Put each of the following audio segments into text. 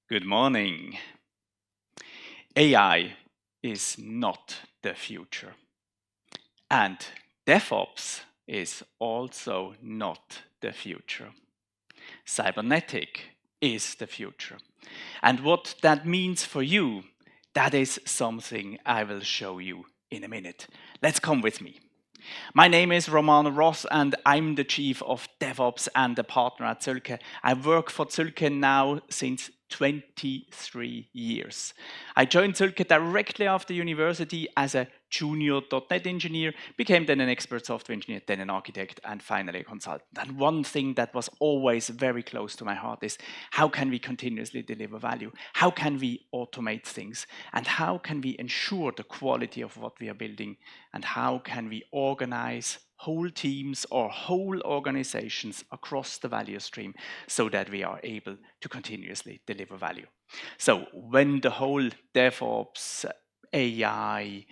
Good morning. AI is not the future. And DevOps is also not the future. Cybernetic is the future. And what that means for you, that is something I will show you in a minute. Let's come with me. My name is Romano Roth and I'm the Chief of DevOps and a partner at Zölke. I work for Zölke now since 23 years. I joined Zölke directly after university as a junior .NET engineer, became then an expert software engineer, then an architect, and finally a consultant. And one thing that was always very close to my heart is how can we continuously deliver value? How can we automate things? And how can we ensure the quality of what we are building? And how can we organize whole teams or whole organizations across the value stream so that we are able to continuously deliver value? So when the whole DevOps AI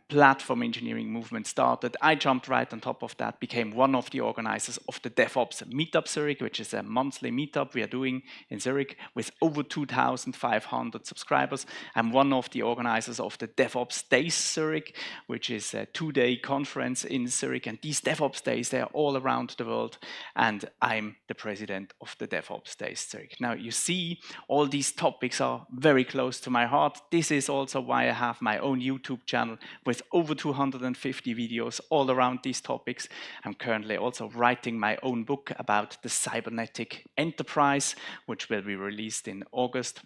platform engineering movement started, I jumped right on top of that, became one of the organizers of the DevOps Meetup Zurich, which is a monthly meetup we are doing in Zurich with over 2,500 subscribers. I'm one of the organizers of the DevOps Days Zurich, which is a 2-day conference in Zurich. And these DevOps Days, they are all around the world. And I'm the president of the DevOps Days Zurich. Now, you see, all these topics are very close to my heart. This is also why I have my own YouTube channel with over 250 videos all around these topics. I'm currently also writing my own book about the cybernetic enterprise, which will be released in August.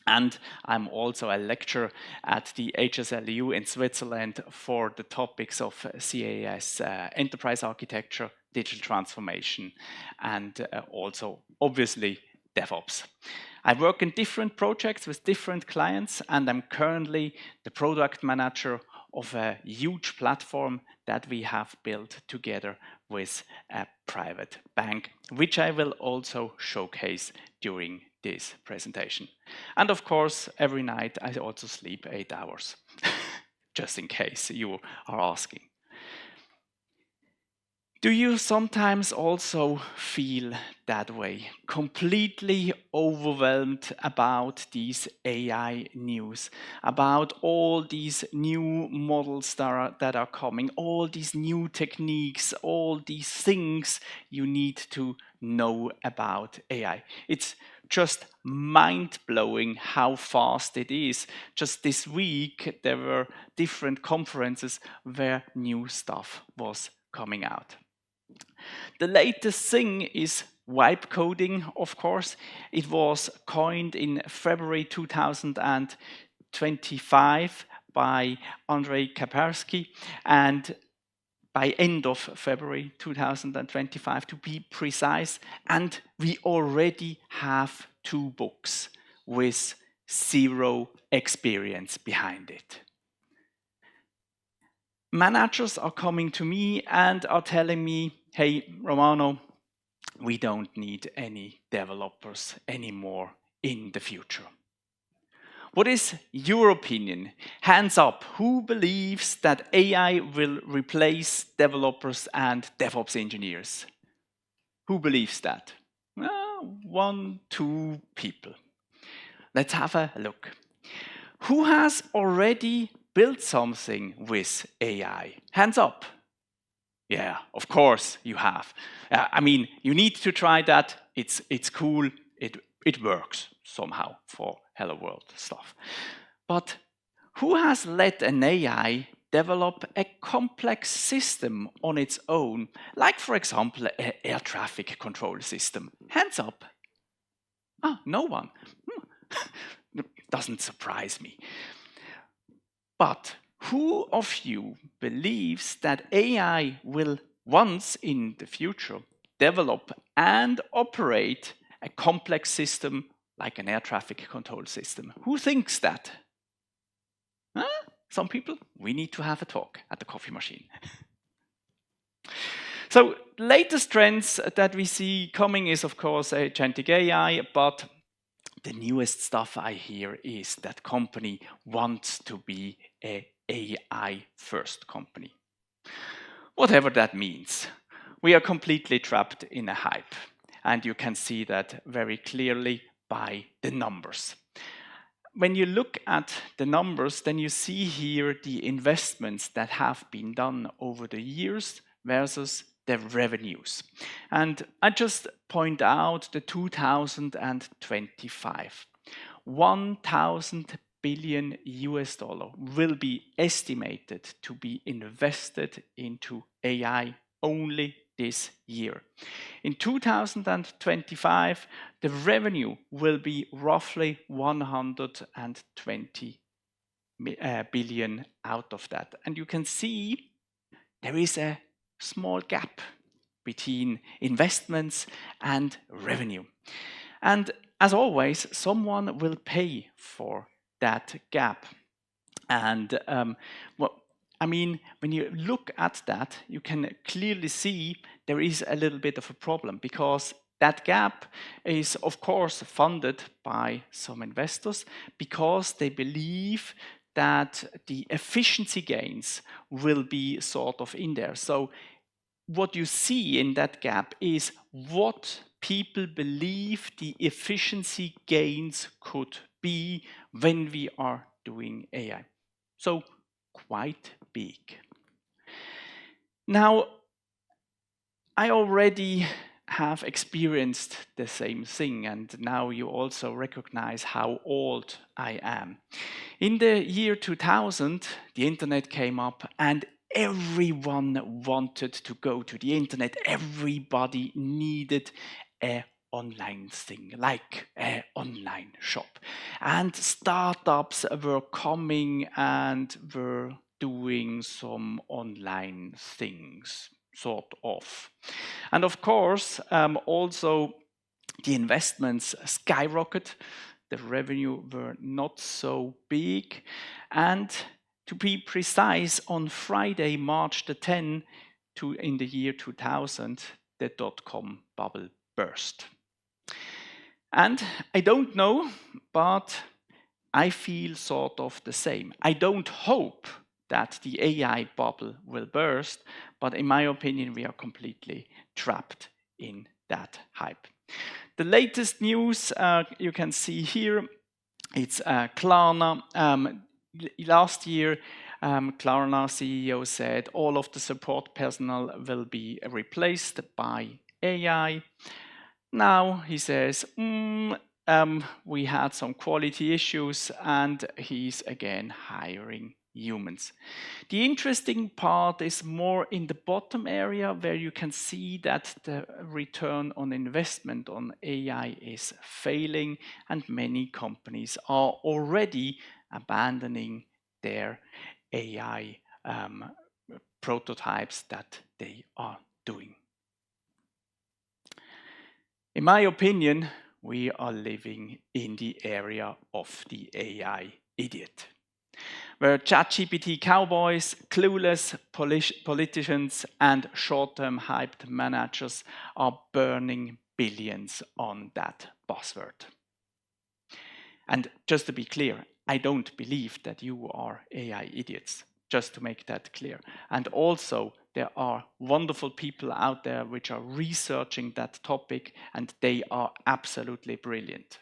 And I'm also a lecturer at the HSLU in Switzerland for the topics of CAS, enterprise architecture, digital transformation, and also, obviously, DevOps. I work in different projects with different clients, and I'm currently the product manager of a huge platform that we have built together with a private bank, which I will also showcase during this presentation. And of course, every night I also sleep 8 hours, just in case you are asking. Do you sometimes also feel that way, completely overwhelmed about these AI news, about all these new models that are coming, all these new techniques, all these things you need to know about AI? It's just mind-blowing how fast it is. Just this week, there were different conferences where new stuff was coming out. The latest thing is wipe coding, of course. It was coined in February 2025 by Andrei Kaparsky, and by end of February 2025 to be precise, and we already have 2 books with 0 experience behind it. Managers are coming to me and are telling me, hey, Romano, we don't need any developers anymore in the future. What is your opinion? Hands up, who believes that AI will replace developers and DevOps engineers? Who believes that? 1, 2 people. Let's have a look. Who has already built something with AI? Hands up. Yeah, of course you have. I mean, you need to try that. It's cool. It works somehow for Hello World stuff. But who has let an AI develop a complex system on its own, like, for example, an air traffic control system? Hands up. Ah, no one. Doesn't surprise me. But who of you believes that AI will once in the future develop and operate a complex system like an air traffic control system? Who thinks that? Huh? Some people? We need to have a talk at the coffee machine. So latest trends that we see coming is, of course, agentic AI, but the newest stuff I hear is that company wants to be a AI first company. Whatever that means, we are completely trapped in a hype. And you can see that very clearly by the numbers. When you look at the numbers, then you see here the investments that have been done over the years versus the revenues. And I just point out the 2025. 1,000 billion US dollar will be estimated to be invested into AI only this year. In 2025, the revenue will be roughly 120 billion out of that. And you can see there is a small gap between investments and revenue. And as always, someone will pay for that gap. And when you look at that, you can clearly see there is a little bit of a problem, because that gap is, of course, funded by some investors because they believe that the efficiency gains will be sort of in there. So what you see in that gap is what people believe the efficiency gains could be when we are doing AI. So quite big. Now, I already have experienced the same thing, and now you also recognize how old I am. In the year 2000, the internet came up and everyone wanted to go to the internet. Everybody needed an online thing, like an online shop. And startups were coming and were doing some online things, sort of. And of course, also the investments skyrocket. The revenue were not so big. And to be precise, on Friday, March the 10th, in the year 2000, the dot-com bubble burst. And I don't know, but I feel sort of the same. I don't hope that the AI bubble will burst, but in my opinion, we are completely trapped in that hype. The latest news you can see here, it's Klarna. Last year, Klarna CEO said all of the support personnel will be replaced by AI. Now he says, we had some quality issues, and he's again hiring humans. The interesting part is more in the bottom area, where you can see that the return on investment on AI is failing, and many companies are already abandoning their AI prototypes that they are doing. In my opinion, we are living in the area of the AI idiot, where ChatGPT cowboys, clueless politicians, and short-term hyped managers are burning billions on that buzzword. And just to be clear, I don't believe that you are AI idiots, just to make that clear. And also, there are wonderful people out there which are researching that topic, and they are absolutely brilliant.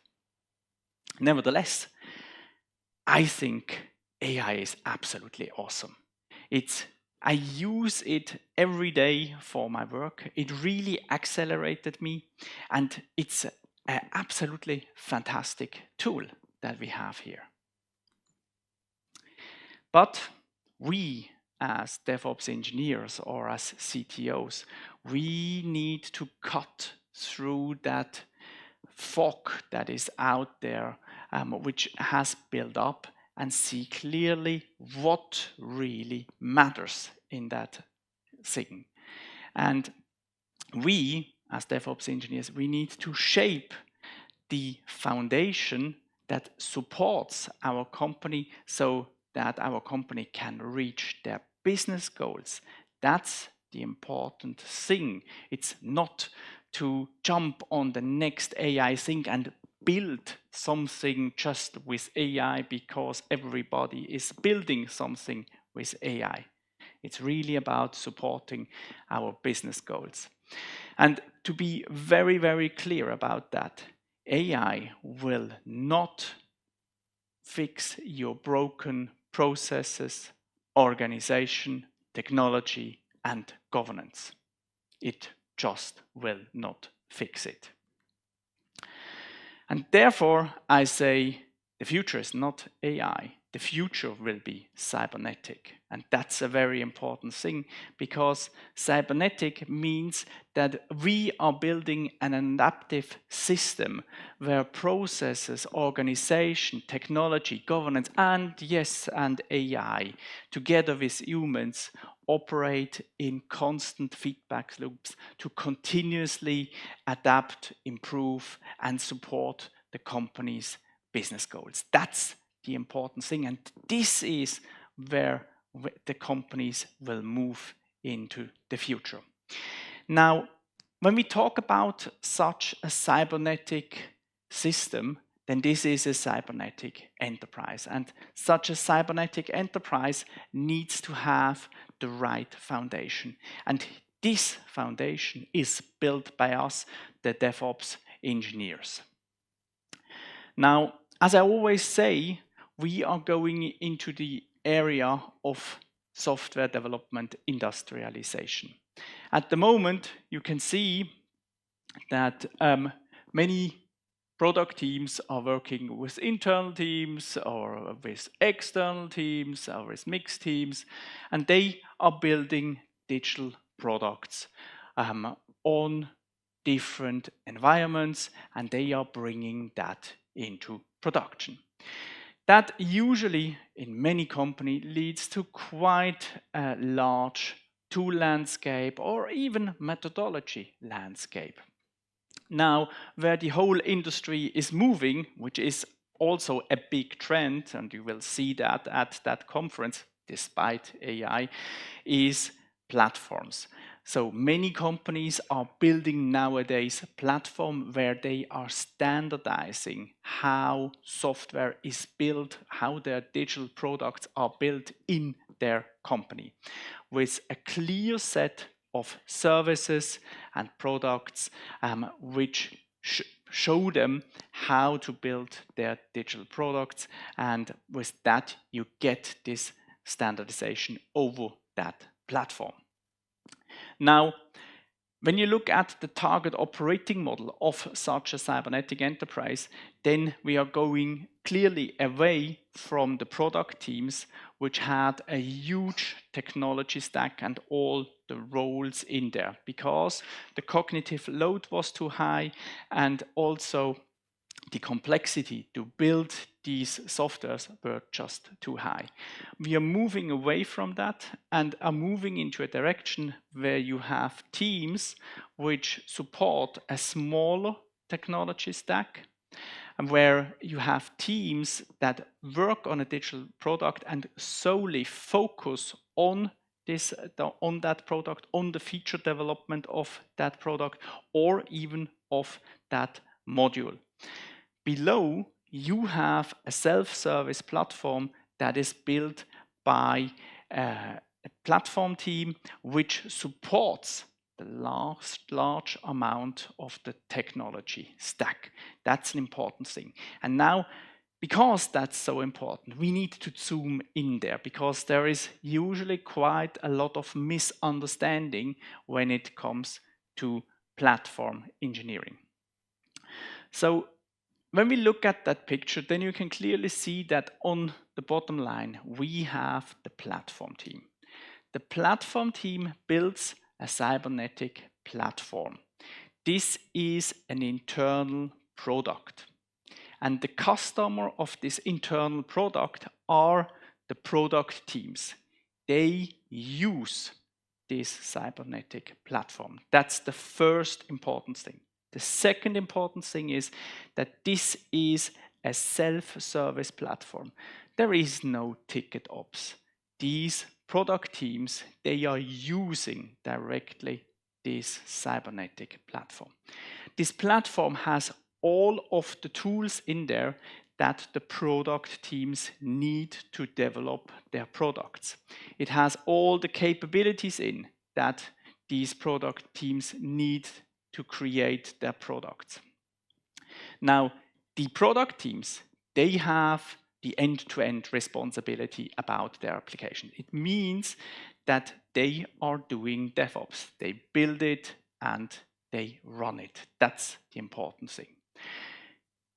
Nevertheless, I think AI is absolutely awesome. I use it every day for my work. It really accelerated me, and it's an absolutely fantastic tool that we have here. But we, as DevOps engineers or as CTOs, we need to cut through that fog that is out there, which has built up, and see clearly what really matters in that thing. And we, as DevOps engineers, we need to shape the foundation that supports our company so that our company can reach their business goals. That's the important thing. It's not to jump on the next AI thing and build something just with AI because everybody is building something with AI. It's really about supporting our business goals. And to be very, very clear about that, AI will not fix your broken processes, organization, technology, and governance. It just will not fix it. And therefore, I say the future is not AI. The future will be cybernetic. And that's a very important thing, because cybernetic means that we are building an adaptive system where processes, organization, technology, governance, and yes, and AI, together with humans, operate in constant feedback loops to continuously adapt, improve, and support the company's business goals. That's the important thing, and this is where the companies will move into the future. Now, when we talk about such a cybernetic system, then this is a cybernetic enterprise. And such a cybernetic enterprise needs to have the right foundation. And this foundation is built by us, the DevOps engineers. Now, as I always say, we are going into the area of software development industrialization. At the moment, you can see that many product teams are working with internal teams or with external teams or with mixed teams, and they are building digital products on different environments, and they are bringing that into production. That usually, in many companies, leads to quite a large tool landscape or even methodology landscape. Now, where the whole industry is moving, which is also a big trend, and you will see that at that conference, despite AI, is platforms. So many companies are building nowadays a platform where they are standardizing how software is built, how their digital products are built in their company, with a clear set of services and products which show them how to build their digital products, and with that you get this standardization over that platform. Now, when you look at the target operating model of such a cybernetic enterprise, then we are going clearly away from the product teams, which had a huge technology stack and all the roles in there, because the cognitive load was too high, and also the complexity to build these softwares were just too high. We are moving away from that and are moving into a direction where you have teams which support a smaller technology stack, and where you have teams that work on a digital product and solely focus on that product, on the feature development of that product, or even of that module. Below, you have a self-service platform that is built by a platform team which supports the large amount of the technology stack. That's an important thing. And now, because that's so important, we need to zoom in there, because there is usually quite a lot of misunderstanding when it comes to platform engineering. So when we look at that picture, then you can clearly see that on the bottom line, we have the platform team. The platform team builds a cybernetic platform. This is an internal product. And the customer of this internal product are the product teams. They use this cybernetic platform. That's the first important thing. The second important thing is that this is a self-service platform. There is no ticket ops. These product teams, they are using directly this cybernetic platform. This platform has all of the tools in there that the product teams need to develop their products. It has all the capabilities in that these product teams need to create their products. Now, the product teams, they have the end-to-end responsibility about their application. It means that they are doing DevOps. They build it and they run it. That's the important thing.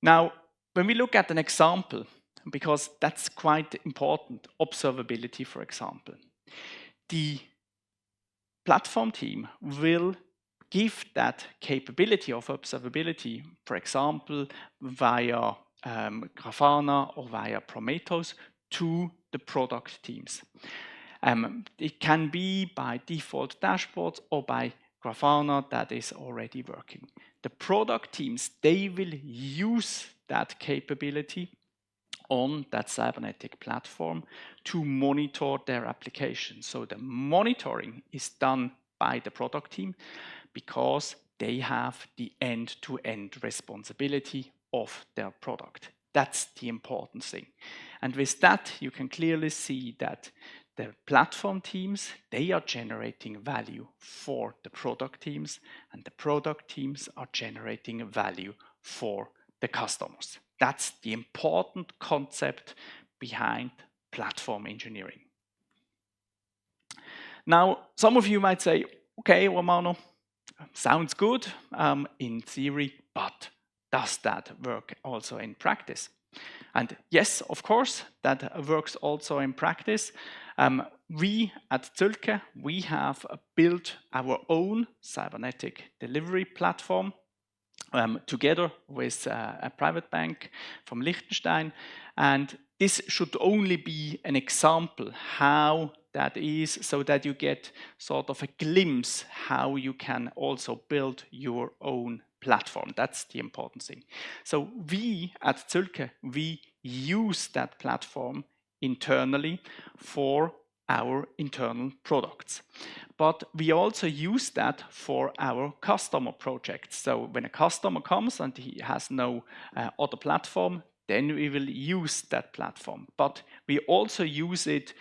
Now, when we look at an example, because that's quite important, observability, for example, the platform team will give that capability of observability, for example, via Grafana or via Prometheus to the product teams. It can be by default dashboards or by Grafana that is already working. The product teams, they will use that capability on that cybernetic platform to monitor their application. So the monitoring is done by the product team because they have the end-to-end responsibility of their product. That's the important thing. And with that, you can clearly see that the platform teams, they are generating value for the product teams, and the product teams are generating value for the customers. That's the important concept behind platform engineering. Now, some of you might say, okay, Romano, sounds good in theory, but does that work also in practice? And yes, of course, that works also in practice. We at Zülke, we have built our own cybernetic delivery platform together with a private bank from Liechtenstein. And this should only be an example how that is, so that you get sort of a glimpse how you can also build your own platform. That's the important thing. So we at Zülke, we use that platform internally for our internal products. But we also use that for our customer projects. So when a customer comes and he has no other platform, then we will use that platform. But we also use it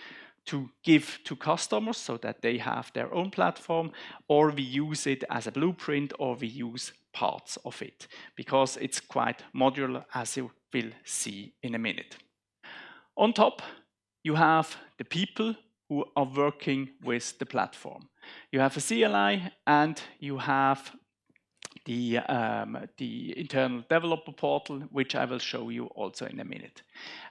to give to customers so that they have their own platform, or we use it as a blueprint, or we use parts of it, because it's quite modular, as you will see in a minute. On top, you have the people who are working with the platform. You have a CLI and you have the internal developer portal, which I will show you also in a minute.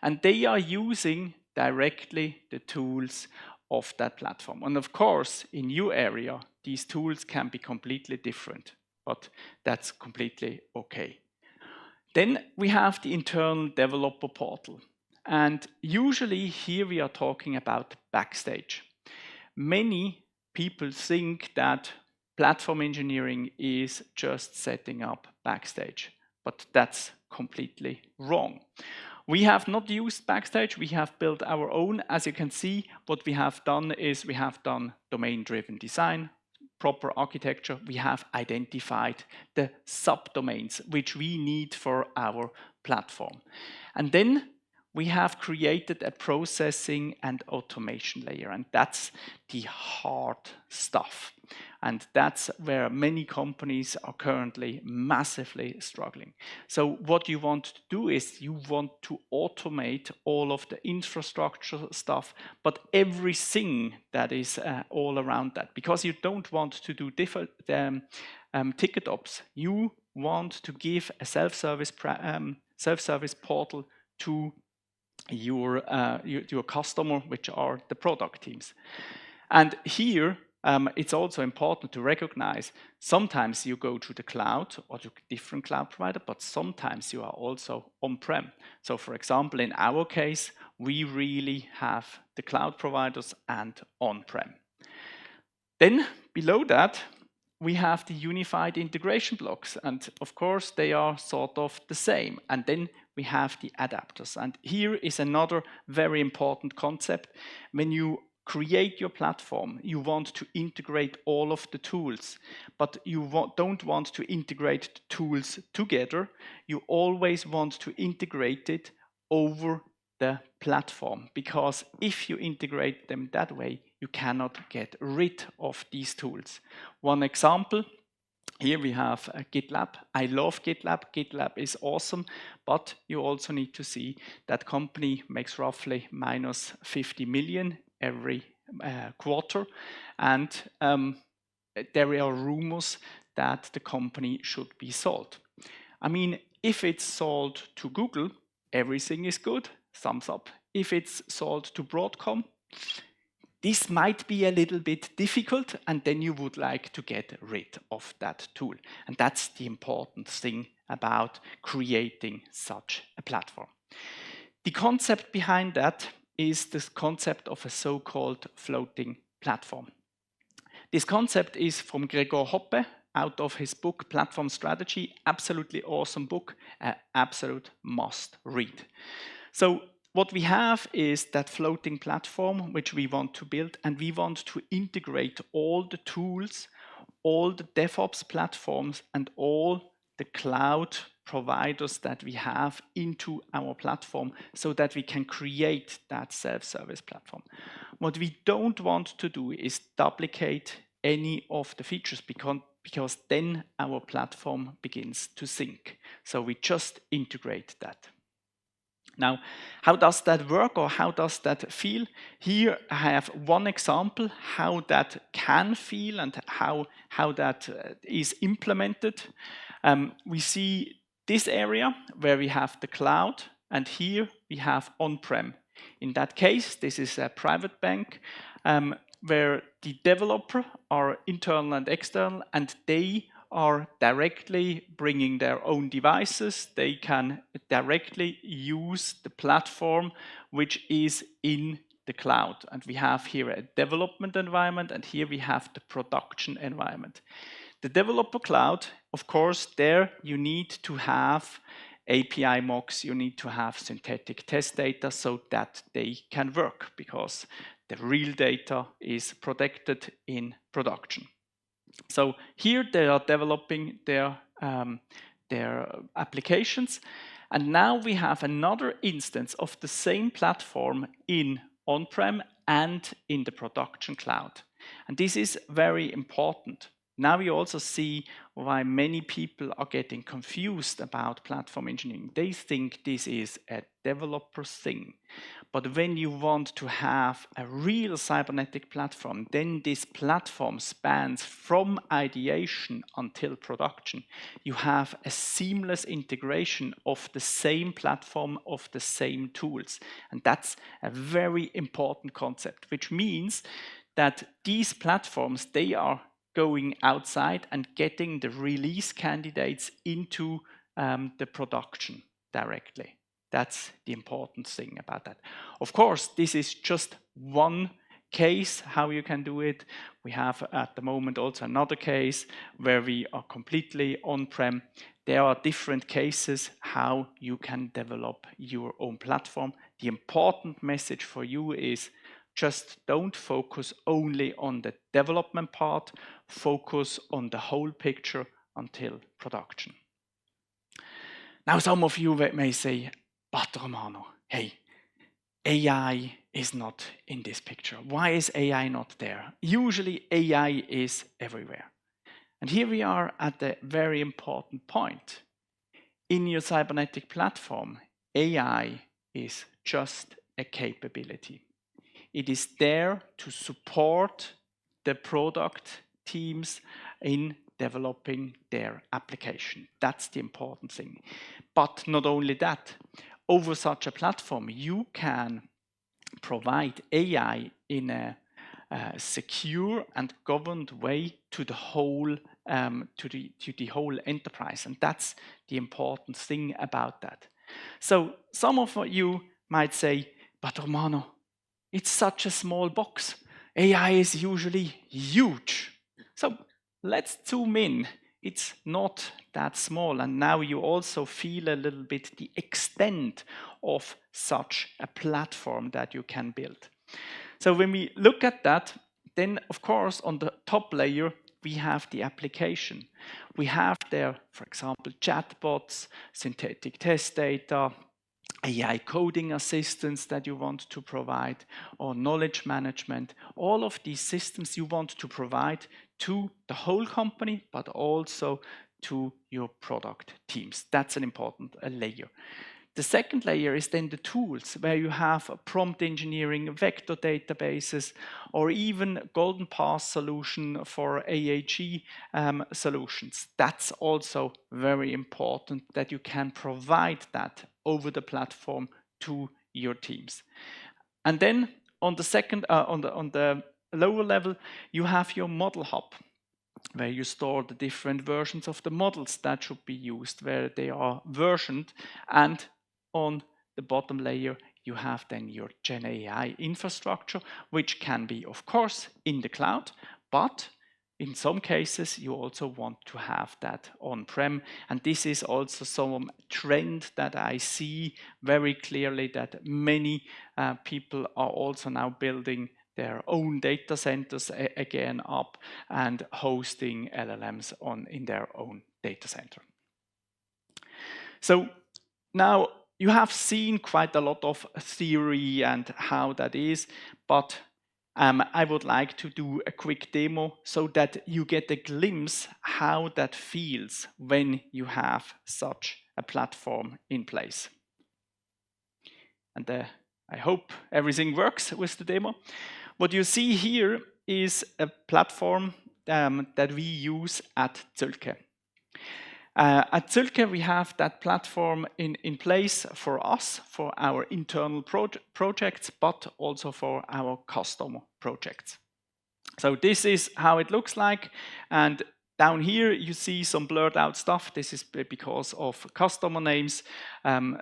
And they are using directly the tools of that platform. And of course, in your area, these tools can be completely different, but that's completely okay. Then we have the internal developer portal. And usually here we are talking about Backstage. Many people think that platform engineering is just setting up Backstage, but that's completely wrong. We have not used Backstage, we have built our own. As you can see, what we have done is we have done domain-driven design, proper architecture. We have identified the subdomains which we need for our platform. And then we have created a processing and automation layer, and that's the hard stuff. And that's where many companies are currently massively struggling. So what you want to do is you want to automate all of the infrastructure stuff, but everything that is all around that, because you don't want to do different ticket ops. You want to give a self-service portal to your customer, which are the product teams. And here, it's also important to recognize sometimes you go to the cloud or to a different cloud provider, but sometimes you are also on-prem. So for example, in our case, we really have the cloud providers and on-prem. Then below that, we have the unified integration blocks, and of course they are sort of the same. And then we have the adapters. And here is another very important concept. When you create your platform, you want to integrate all of the tools, but you don't want to integrate the tools together. You always want to integrate it over the platform, because if you integrate them that way, you cannot get rid of these tools. One example, Here we have GitLab. I love GitLab. GitLab is awesome, but you also need to see that company makes roughly minus 50 million every quarter, and there are rumors that the company should be sold. I mean, if it's sold to Google, everything is good, thumbs up. If it's sold to Broadcom, this might be a little bit difficult, and then you would like to get rid of that tool. And that's the important thing about creating such a platform. The concept behind that is this concept of a so-called floating platform. This concept is from Gregor Hoppe, out of his book Platform Strategy. Absolutely awesome book, an absolute must read. So what we have is that floating platform which we want to build, and we want to integrate all the tools, all the DevOps platforms, and all the cloud providers that we have into our platform so that we can create that self-service platform. What we don't want to do is duplicate any of the features because then our platform begins to sink. So we just integrate that. Now, how does that work, or how does that feel? Here I have one example how that can feel and how that is implemented. We see this area where we have the cloud, and here we have on-prem. In that case, this is a private bank where the developer are internal and external, and they are directly bringing their own devices. They can directly use the platform which is in the cloud. And we have here a development environment, and here we have the production environment. The developer cloud, of course, there you need to have API mocks, you need to have synthetic test data so that they can work, because the real data is protected in production. So here they are developing their applications, and now we have another instance of the same platform in on-prem and in the production cloud. And this is very important. Now we also see why many people are getting confused about platform engineering. They think this is a developer thing. But when you want to have a real cybernetic platform, then this platform spans from ideation until production. You have a seamless integration of the same platform, of the same tools. And that's a very important concept, which means that these platforms, they are going outside and getting the release candidates into the production directly. That's the important thing about that. Of course, this is just one case how you can do it. We have at the moment also another case where we are completely on-prem. There are different cases how you can develop your own platform. The important message for you is just don't focus only on the development part, focus on the whole picture until production. Now some of you may say, but Romano, hey, AI is not in this picture. Why is AI not there? Usually AI is everywhere. And here we are at a very important point. In your cybernetic platform, AI is just a capability. It is there to support the product teams in developing their application. That's the important thing. But not only that, over such a platform, you can provide AI in a secure and governed way to the whole to the whole enterprise, and that's the important thing about that. So some of you might say, but Romano, it's such a small box. AI is usually huge. So let's zoom in. It's not that small, and now you also feel a little bit the extent of such a platform that you can build. So when we look at that, then of course on the top layer we have the application. We have there, for example, chatbots, synthetic test data, AI coding assistance that you want to provide, or knowledge management. All of these systems you want to provide to the whole company, but also to your product teams. That's an important layer. The second layer is then the tools, where you have prompt engineering, vector databases, or even golden path solution for AAG solutions. That's also very important that you can provide that over the platform to your teams. And then on the second, on the lower level, you have your model hub, where you store the different versions of the models that should be used, where they are versioned. And on the bottom layer, you have then your Gen AI infrastructure, which can be, of course, in the cloud, but in some cases, you also want to have that on-prem. And this is also some trend that I see very clearly, that many people are also now building their own data centers again up and hosting LLMs in their own data center. So now you have seen quite a lot of theory and how that is, but I would like to do a quick demo so that you get a glimpse how that feels when you have such a platform in place. And I hope everything works with the demo. What you see here is a platform that we use at Zölke. At Zölke, we have that platform in place for us, for our internal projects, but also for our customer projects. So this is how it looks like. And down here, you see some blurred out stuff. This is because of customer names.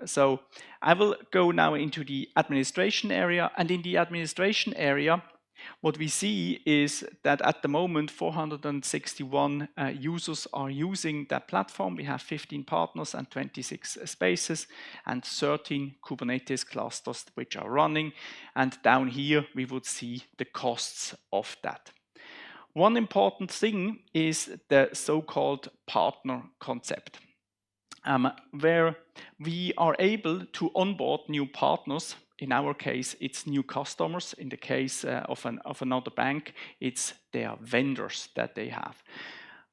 So I will go now into the administration area. And in the administration area, what we see is that at the moment, 461 users are using that platform. We have 15 partners and 26 spaces and 13 Kubernetes clusters which are running. And down here, we would see the costs of that. One important thing is the so-called partner concept, where we are able to onboard new partners. In our case, it's new customers. In the case of another bank, it's their vendors that they have.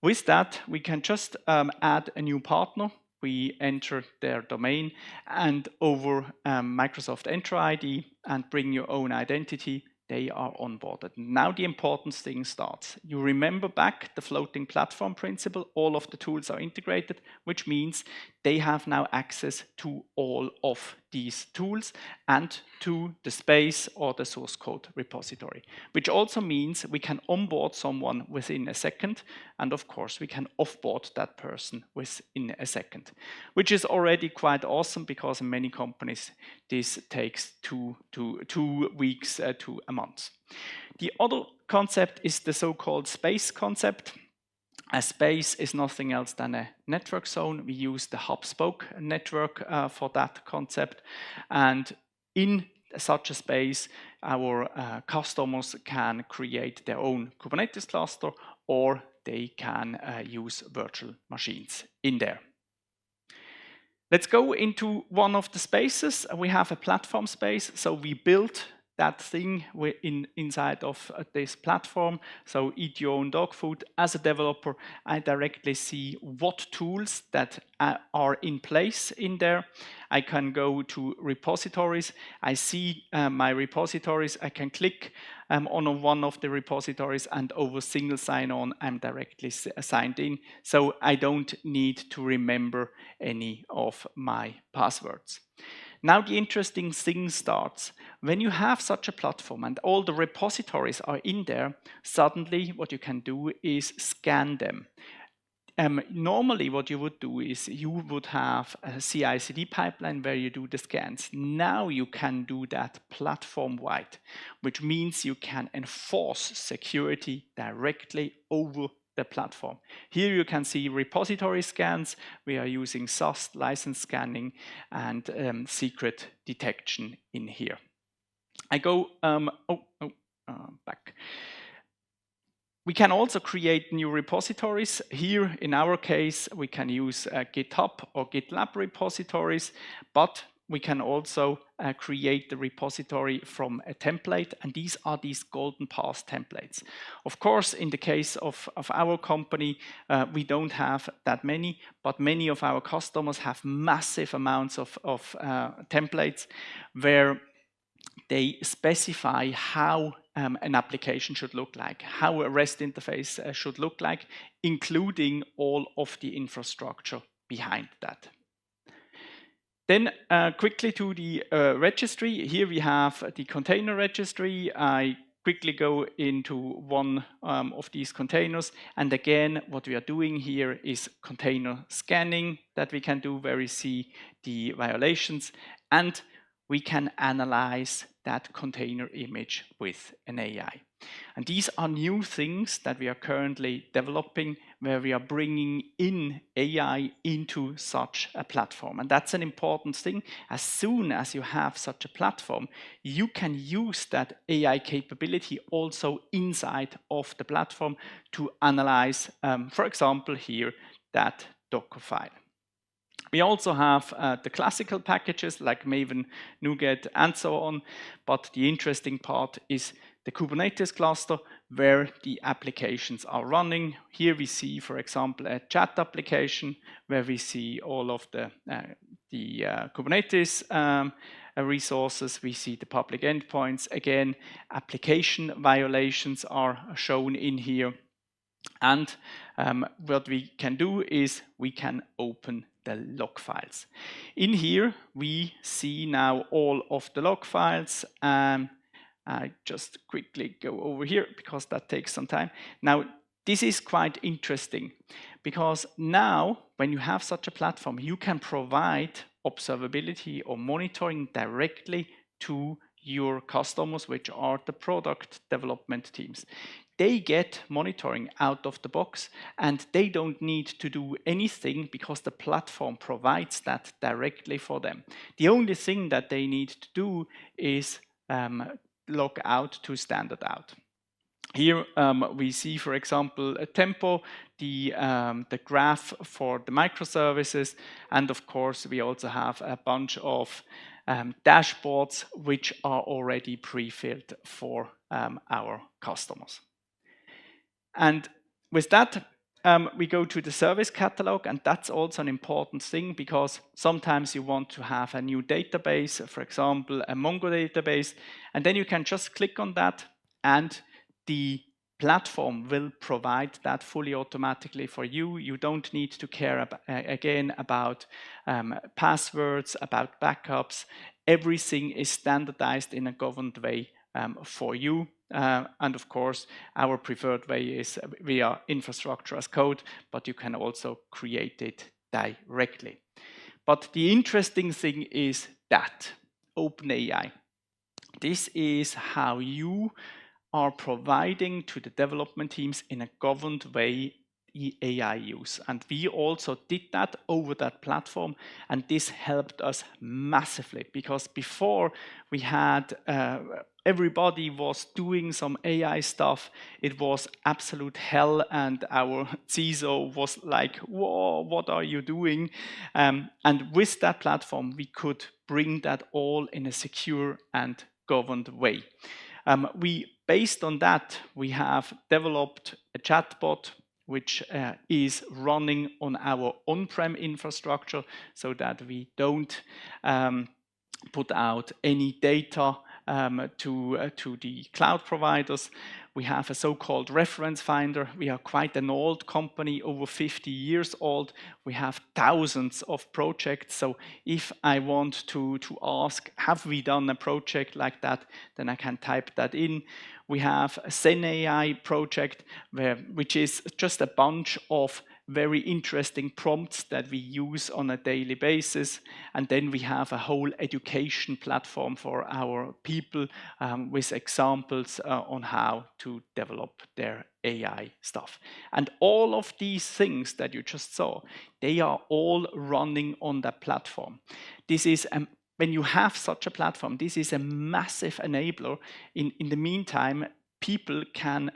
With that, we can just add a new partner. We enter their domain, and over Microsoft Entra ID and bring your own identity, they are onboarded. Now the important thing starts. You remember back the floating platform principle, all of the tools are integrated, which means they have now access to all of these tools and to the space or the source code repository, which also means we can onboard someone within a second, and of course we can offboard that person within a second, which is already quite awesome because in many companies this takes 2 weeks to a month. The other concept is the so-called space concept. A space is nothing else than a network zone. We use the hub-spoke network for that concept. And in such a space, our customers can create their own Kubernetes cluster, or they can use virtual machines in there. Let's go into one of the spaces. We have a platform space. So we built that thing inside of this platform. So eat your own dog food. As a developer, I directly see what tools that are in place in there. I can go to repositories. I see my repositories. I can click on one of the repositories, and over single sign-on, I'm directly signed in. So I don't need to remember any of my passwords. Now the interesting thing starts. When you have such a platform and all the repositories are in there, suddenly what you can do is scan them. Normally what you would do is you would have a CI/CD pipeline where you do the scans. Now you can do that platform-wide, which means you can enforce security directly over the platform. Here you can see repository scans. We are using SAST license scanning and secret detection in here. I go back. We can also create new repositories. Here, in our case, we can use GitHub or GitLab repositories, but we can also create the repository from a template, and these are these golden path templates. Of course, in the case of our company, we don't have that many, but many of our customers have massive amounts of templates where they specify how an application should look like, how a REST interface should look like, including all of the infrastructure behind that. Then quickly to the registry. Here we have the container registry. I quickly go into one of these containers. And again, what we are doing here is container scanning that we can do where we see the violations. And we can analyze that container image with an AI. And these are new things that we are currently developing where we are bringing in AI into such a platform. And that's an important thing. As soon as you have such a platform, you can use that AI capability also inside of the platform to analyze, for example, here, that Docker file. We also have the classical packages like Maven, NuGet, and so on. But the interesting part is the Kubernetes cluster where the applications are running. Here we see, for example, a chat application where we see all of the Kubernetes resources. We see the public endpoints. Again, application violations are shown in here. And what we can do is we can open the log files. In here, we see now all of the log files. I just quickly go over here because that takes some time. Now, this is quite interesting because now when you have such a platform, you can provide observability or monitoring directly to your customers, which are the product development teams. They get monitoring out of the box and they don't need to do anything because the platform provides that directly for them. The only thing that they need to do is log out to standard out. Here we see, for example, a tempo, the graph for the microservices, and of course we also have a bunch of dashboards which are already pre-filled for our customers. And with that, we go to the service catalog, and that's also an important thing because sometimes you want to have a new database, for example, a Mongo database, and then you can just click on that and the platform will provide that fully automatically for you. You don't need to care again about passwords, about backups. Everything is standardized in a governed way for you. And of course, our preferred way is via infrastructure as code, but you can also create it directly. But the interesting thing is that OpenAI. This is how you are providing to the development teams in a governed way AI use. And we also did that over that platform, and this helped us massively because before we had everybody was doing some AI stuff. It was absolute hell, and our CISO was like, whoa, what are you doing? And with that platform, we could bring that all in a secure and governed way. Based on that, we have developed a chatbot which is running on our on-prem infrastructure so that we don't put out any data to the cloud providers. We have a so-called reference finder. We are quite an old company, over 50 years old. We have thousands of projects. So if I want to ask, have we done a project like that, then I can type that in. We have a Zen AI project, which is just a bunch of very interesting prompts that we use on a daily basis. And then we have a whole education platform for our people with examples on how to develop their AI stuff. And all of these things that you just saw, they are all running on that platform. This is when you have such a platform, this is a massive enabler. In the meantime, people can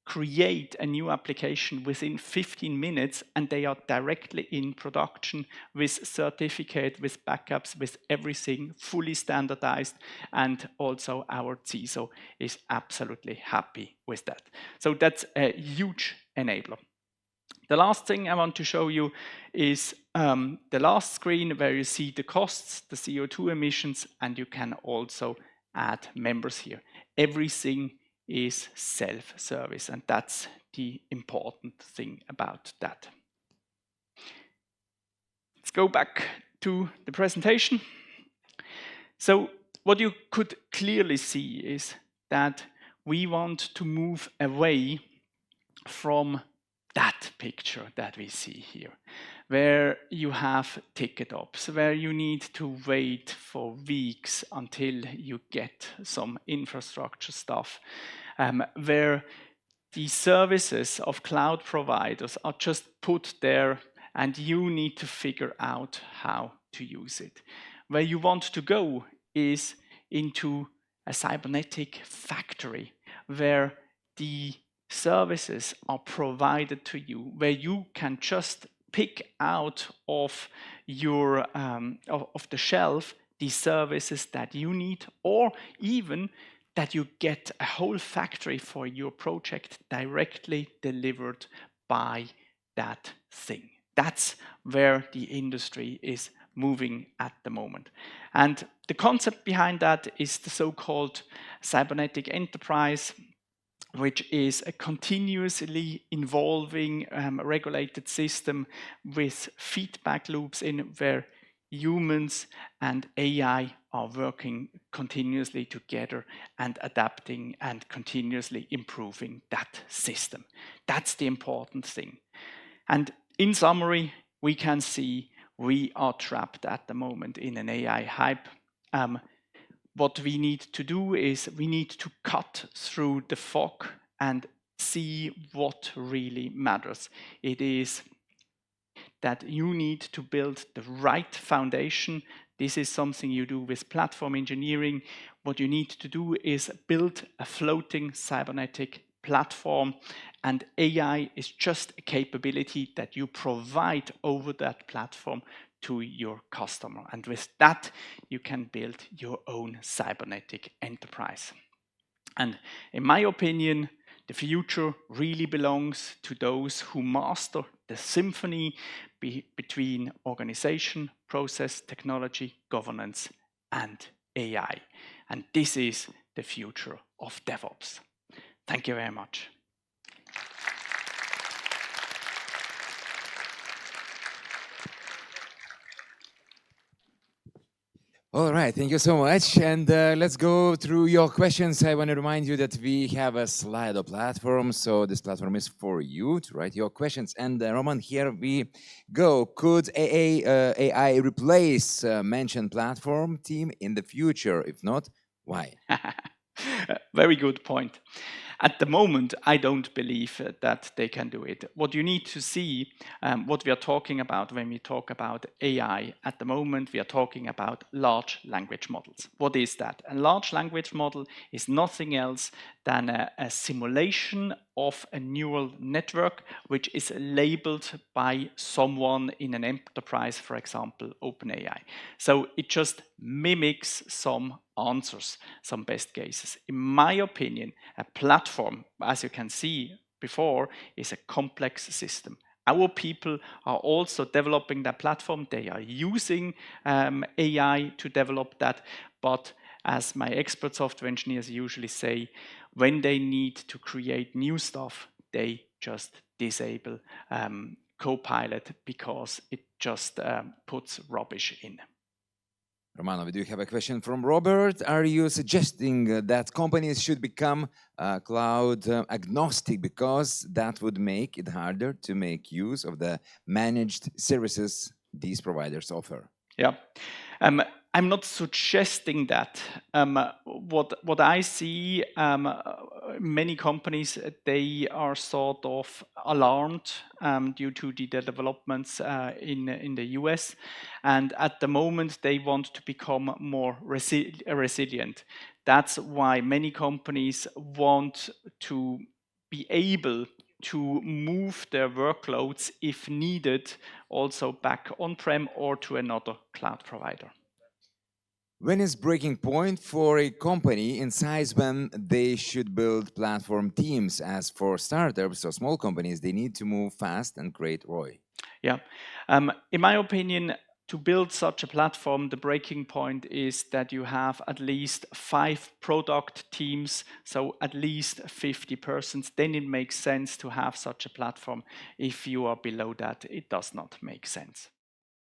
create a new application within 15 minutes, and they are directly in production with certificate, with backups, with everything fully standardized, and also our CISO is absolutely happy with that. So that's a huge enabler. The last thing I want to show you is the last screen where you see the costs, the CO2 emissions, and you can also add members here. Everything is self-service, and that's the important thing about that. Let's go back to the presentation. So what you could clearly see is that we want to move away from that picture that we see here, where you have ticket ops, where you need to wait for weeks until you get some infrastructure stuff, where the services of cloud providers are just put there and you need to figure out how to use it. Where you want to go is into a cybernetic factory where the services are provided to you, where you can just pick out of your of the shelf the services that you need, or even that you get a whole factory for your project directly delivered by that thing. That's where the industry is moving at the moment. And the concept behind that is the so-called cybernetic enterprise, which is a continuously evolving regulated system with feedback loops in where humans and AI are working continuously together and adapting and continuously improving that system. That's the important thing. And in summary, we can see we are trapped at the moment in an AI hype. What we need to do is we need to cut through the fog and see what really matters. It is that you need to build the right foundation. This is something you do with platform engineering. What you need to do is build a floating cybernetic platform, and AI is just a capability that you provide over that platform to your customer. And with that, you can build your own cybernetic enterprise. And in my opinion, the future really belongs to those who master the symphony between organization, process, technology, governance, and AI. And this is the future of DevOps. Thank you very much. All right, thank you so much. And let's go through your questions. I want to remind you that we have a Slido platform. So this platform is for you to write your questions. And Roman, here we go. Could AI replace mentioned platform team in the future? If not, why? Very good point. At the moment, I don't believe that they can do it. What you need to see, what we are talking about when we talk about AI, at the moment we are talking about large language models. What is that? A large language model is nothing else than a simulation of a neural network which is labeled by someone in an enterprise, for example, OpenAI. So it just mimics some answers, some best cases. In my opinion, a platform, as you can see before, is a complex system. Our people are also developing that platform. They are using AI to develop that, but as my expert software engineers usually say, when they need to create new stuff, they just disable Copilot because it just puts rubbish in. Romano, we do have a question from Robert. Are you suggesting that companies should become cloud agnostic because that would make it harder to make use of the managed services these providers offer? Yeah, I'm not suggesting that. What I see, many companies, they are sort of alarmed due to the developments in the US, and at the moment they want to become more resilient. That's why many companies want to be able to move their workloads if needed also back on-prem or to another cloud provider. When is breaking point for a company in size when they should build platform teams? As for startups or small companies, they need to move fast and create ROI. Yeah, in my opinion, to build such a platform, the breaking point is that you have at least 5 product teams, so at least 50 persons. Then it makes sense to have such a platform. If you are below that, it does not make sense.